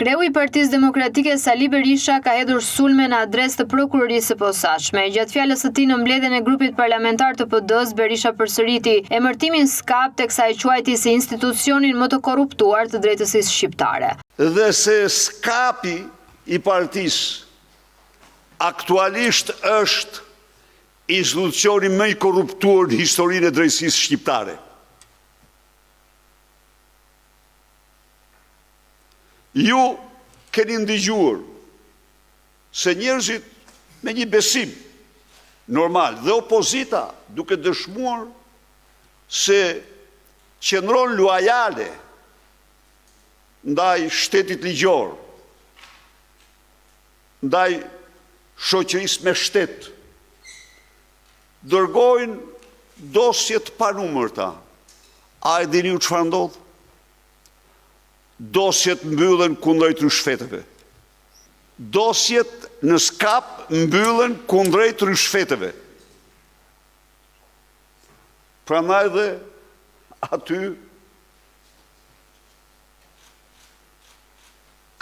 Kreu i Partisë Demokratike Sali Berisha ka hedhur sulme në adresë të prokurorisë së posaçme. Gjatë fjalës së tij në mbledhjen e grupit parlamentar të PD-s, Berisha përsëriti emërtimin SKAP teksa e quajti si institucionin më të korruptuar të drejtësisë shqiptare. Dhe se SKAP-i i partisë aktualisht është institucioni më i korruptuar në historinë e drejtësisë shqiptare. Ju keni ndëgjuar se njerëzit me një besim normal dhe opozita duke dëshmuar se qëndron luajale ndaj shtetit ligjor, ndaj shoqërisë me shtet, dërgojnë dosjet pa numërta. A e dini ju çfarë ndodh? Dosjet mbyllen kundrejt rishfetëve. Dosjet në SKAP mbyllen kundrejt rishfetëve. Prandaj dhe aty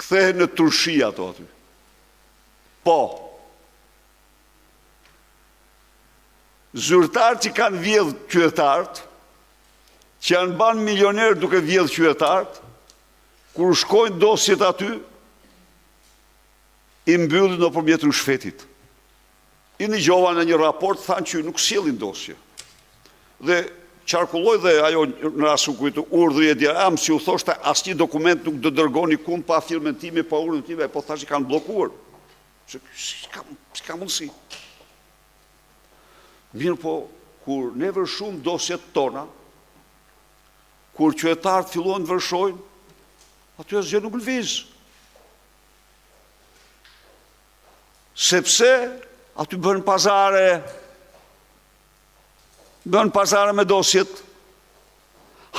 kthehen në turshi ato aty. Po, zyrtarët që kanë vjedhur qytetarët, që janë banë milionerë duke vjedhur qytetarët, kur shkojnë dosjet aty, i mbyllin nëpërmjet rishfetit. I dëgjova në një raport, thanë që nuk sjellin dosje. Dhe qarkulloj dhe ajo në rastin kujt urdhri e dia, si u thoshte, asnjë dokument nuk do dërgoni kund pa firmën time, pa urdhën time, po thashë kanë bllokuar. S'ka mundësi. Mirë po, kur ne vërshum dosjet tona, kur qytetarët filluan të vërshojnë, aty asgjë nuk lëviz. Sepse aty bën pazare me dosjet.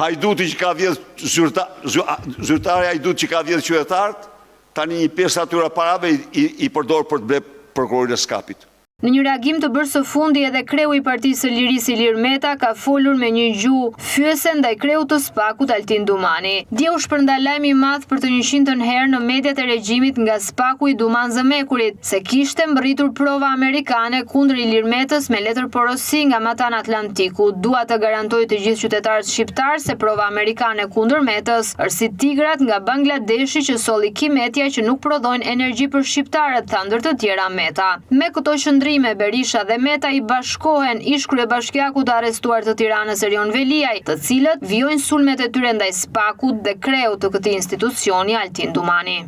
Hajduti që ka vjedhur zyrtari Hajduti që ka vjedhur qytetarët, tani një pjesë atyra parave i përdor për të ble prokurorin e SKAP-it. Në një reagim të bërë së fundi, edhe kreu i Partisë së Lirisë Ilir Meta ka folur me një gjuhë fyese ndaj kreut të SPAK-ut Altin Dumani. Dje u shpërnda lajm i madh për të 100-ën herë në mediat e regjimit nga SPAK-u i Duman Zëmekurit, se kishte mbërritur prova amerikane kundër Ilir Metës me letër porosi nga Matan Atlantiku. Dua të garantoj të gjithë qytetarët shqiptar se prova amerikane kundër Metës është si tigrat nga Bangladeshi që solli kimetja që nuk prodhojnë energji për shqiptarët, tha ndër të tjera Meta. Me këto qëndrime, Berisha dhe Meta i bashkohen ish kryebashkiaku të arrestuar të Tiranës Erion Veliaj, të cilët vijojnë sulmet e tyre ndaj SPAK-ut dhe kreut të këtij institucioni Altin Dumani.